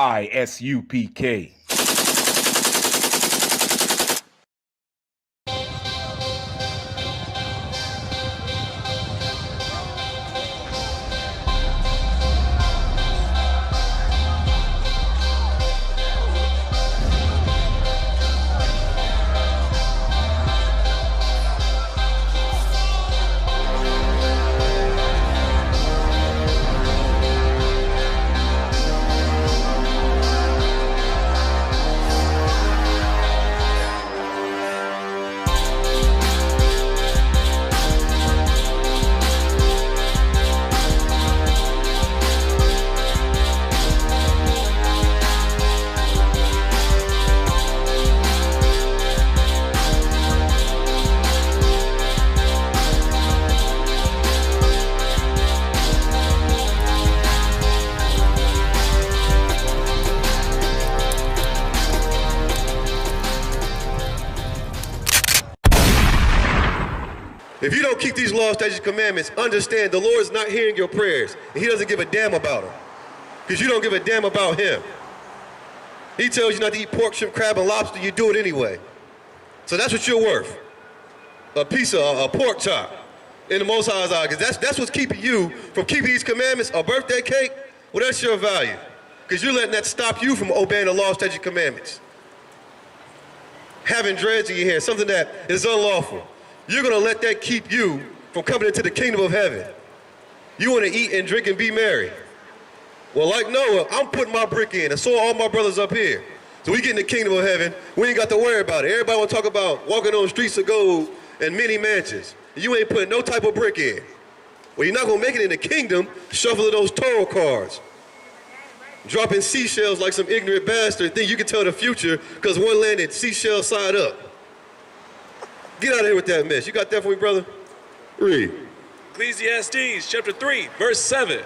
I.S.U.P.K. If you don't keep these laws, statutes, commandments, understand the Lord is not hearing your prayers, and he doesn't give a damn about them, because you don't give a damn about him. He tells you not to eat pork, shrimp, crab, and lobster, you do it anyway. So that's what you're worth. A piece of a pork chop in the Most High's eye, because that's what's keeping you from keeping these commandments. A birthday cake, well, that's your value, because you're letting that stop you from obeying the law, statutes, commandments. Having dreads in your hair, something that is unlawful. You're gonna let that keep you from coming into the kingdom of heaven. You wanna eat and drink and be merry. Well, like Noah, I'm putting my brick in, and so are all my brothers up here. So we get in the kingdom of heaven, we ain't got to worry about it. Everybody wanna talk about walking on streets of gold and many mansions. You ain't putting no type of brick in. Well, you're not gonna make it in the kingdom shuffling those tarot cards. Dropping seashells like some ignorant bastard, think you can tell the future because one landed seashell side up. Get out of here with that mess. You got that for me, brother? Read. Ecclesiastes chapter 3, verse 7.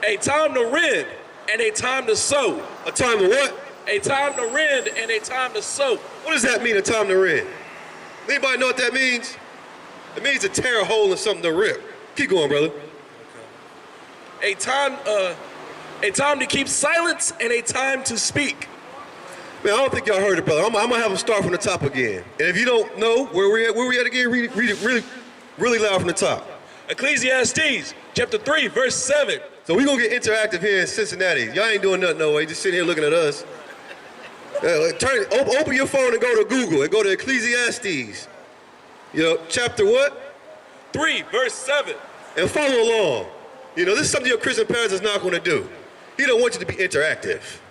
A time to rend and a time to sow. A time to what? A time to rend and a time to sow. What does that mean, a time to rend? Anybody know what that means? It means to tear a hole in something to rip. Keep going, brother. A time to keep silence and a time to speak. Man, I don't think y'all heard it, brother. I'm gonna have them start from the top again. And if you don't know where we at again, read it really loud from the top. Ecclesiastes chapter 3, verse 7. So we gonna get interactive here in Cincinnati. Y'all ain't doing nothing no way, just sitting here looking at us. Open your phone and go to Google and go to Ecclesiastes. You know, chapter what? 3, verse 7. And follow along. You know, this is something your Christian parents is not gonna do. He don't want you to be interactive.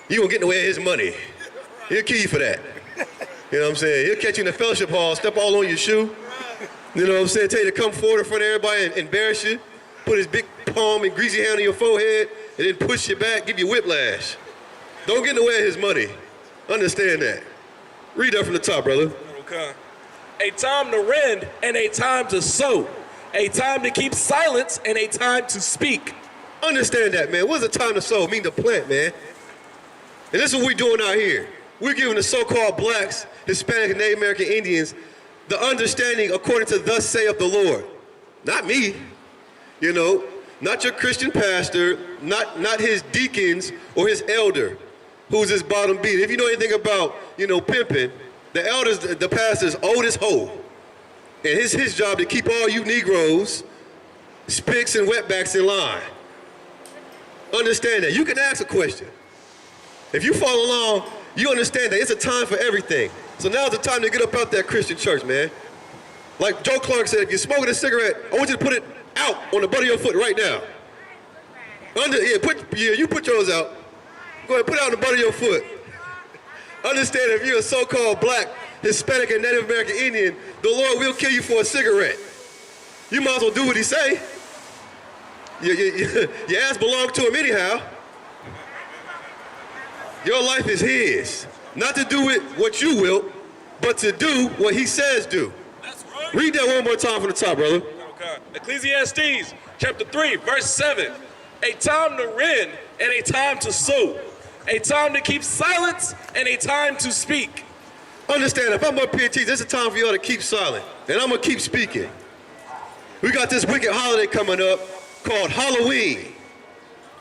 You gonna get in the way of his money. He'll kill you for that. You know what I'm saying? He'll catch you in the fellowship hall, step all on your shoe. You know what I'm saying? Tell you to come forward in front of everybody and embarrass you. Put his big palm and greasy hand on your forehead and then push you back, give you whiplash. Don't get in the way of his money. Understand that. Read that from the top, brother. Okay. A time to rend and a time to sow. A time to keep silence and a time to speak. Understand that, man. What does a time to sow mean? To plant, man. And this is what we're doing out here. We're giving the so-called blacks, Hispanic, and Native American Indians the understanding according to thus saith the Lord. Not me, you know, not your Christian pastor, not his deacons or his elder, who's his bottom beat. If you know anything about, you know, pimping, the elders, the pastor's old as hoe. And it's his job to keep all you Negroes, spicks and wetbacks in line. Understand that. You can ask a question. If you follow along, you understand that it's a time for everything. So now's the time to get up out that Christian church, man. Like Joe Clark said, if you're smoking a cigarette, I want you to put it out on the butt of your foot right now. You put yours out. Go ahead, put it out on the butt of your foot. Understand if you're a so-called black, Hispanic, and Native American Indian, the Lord will kill you for a cigarette. You might as well do what he say. Your ass belongs to him anyhow. Your life is his. Not to do it what you will, but to do what he says do. That's right. Read that one more time from the top, brother. Okay. Ecclesiastes chapter 3, verse 7. A time to rend and a time to sow. A time to keep silence and a time to speak. Understand, if I'm up here teaching, it's a time for y'all to keep silent. And I'm going to keep speaking. We got this wicked holiday coming up called Halloween.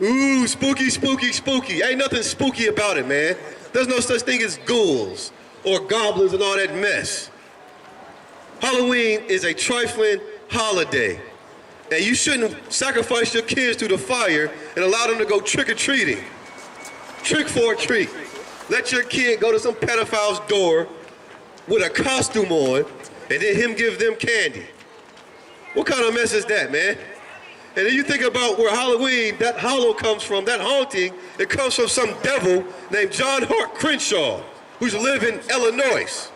Ooh, spooky, spooky, spooky. Ain't nothing spooky about it, man. There's no such thing as ghouls or goblins and all that mess. Halloween is a trifling holiday. And you shouldn't sacrifice your kids to the fire and allow them to go trick-or-treating. Trick for a treat. Let your kid go to some pedophile's door with a costume on and then him give them candy. What kind of mess is that, man? And then you think about where Halloween, that hollow comes from, that haunting, it comes from some devil named John Hart Crenshaw, who's lived in Illinois.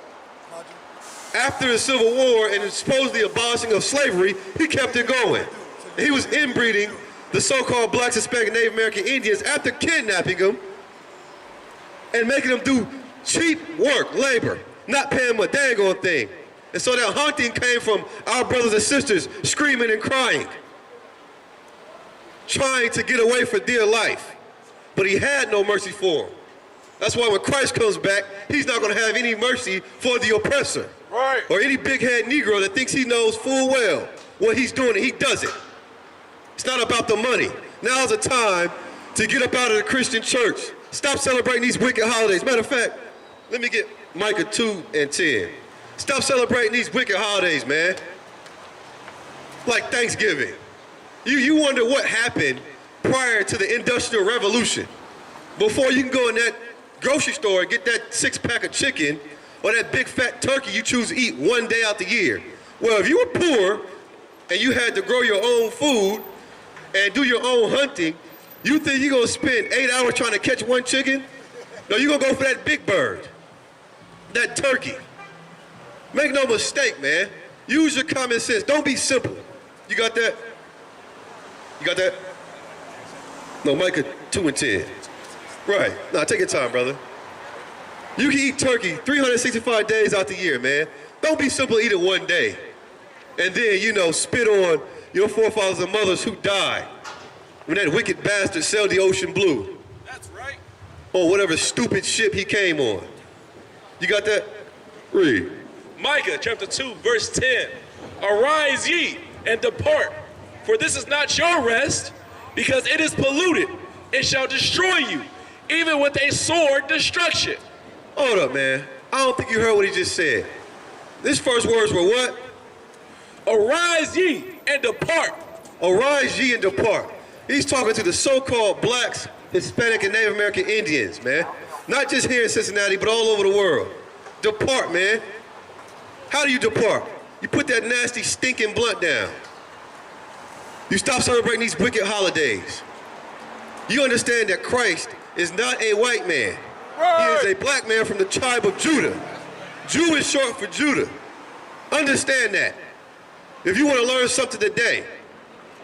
After the Civil War and the supposedly abolishing of slavery, he kept it going. And he was inbreeding the so-called blacks, Hispanic, Native American Indians after kidnapping them and making them do cheap work, labor, not paying them a dang on thing. And so that haunting came from our brothers and sisters screaming and crying, trying to get away for dear life. But he had no mercy for them. That's why when Christ comes back, he's not going to have any mercy for the oppressor. Right. Or any big-head Negro that thinks he knows full well what he's doing and he doesn't. It's not about the money. Now's the time to get up out of the Christian church. Stop celebrating these wicked holidays. Matter of fact, let me get Micah 2 and 10. Stop celebrating these wicked holidays, man. Like Thanksgiving. You wonder what happened prior to the Industrial Revolution. Before you can go in that grocery store and get that 6-pack of chicken or that big fat turkey you choose to eat one day out the year. Well, if you were poor and you had to grow your own food and do your own hunting, you think you're gonna spend 8 hours trying to catch one chicken? No, you're gonna go for that big bird, that turkey. Make no mistake, man. Use your common sense. Don't be simple. You got that? You got that? No, Micah 2 and 10. Right. Nah, take your time, brother. You can eat turkey 365 days out the year, man. Don't be simple, eat it one day. And then, you know, spit on your forefathers and mothers who died when that wicked bastard sailed the ocean blue. That's right. Or whatever stupid ship he came on. You got that? Read. Micah chapter 2, verse 10. Arise ye and depart, for this is not your rest, because it is polluted. It shall destroy you, even with a sword destruction. Hold up, man. I don't think you heard what he just said. His first words were what? Arise ye and depart. Arise ye and depart. He's talking to the so-called blacks, Hispanic, and Native American Indians, man. Not just here in Cincinnati, but all over the world. Depart, man. How do you depart? You put that nasty, stinking blunt down. You stop celebrating these wicked holidays. You understand that Christ is not a white man. Right. He is a black man from the tribe of Judah. Jew is short for Judah. Understand that. If you want to learn something today,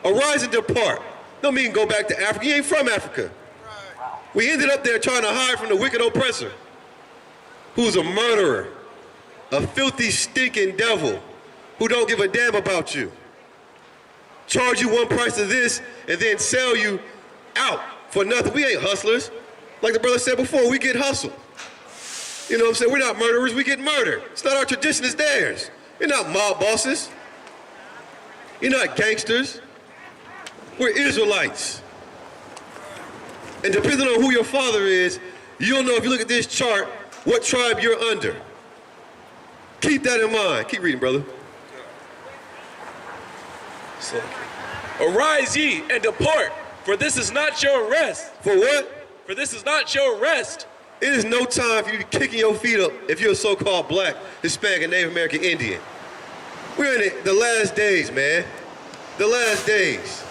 arise and depart. Don't mean go back to Africa. You ain't from Africa. Right. We ended up there trying to hide from the wicked oppressor, who's a murderer, a filthy, stinking devil who don't give a damn about you. Charge you one price of this and then sell you out for nothing. We ain't hustlers. Like the brother said before, we get hustled. You know what I'm saying? We're not murderers, we get murdered. It's not our tradition, it's theirs. You're not mob bosses. You're not gangsters. We're Israelites. And depending on who your father is, you'll know if you look at this chart what tribe you're under. Keep that in mind. Keep reading, brother. Arise ye and depart, for this is not your rest. For what? For this is not your rest. It is no time for you to be kicking your feet up if you're a so-called black, Hispanic, and Native American Indian. We're in the last days, man. The last days.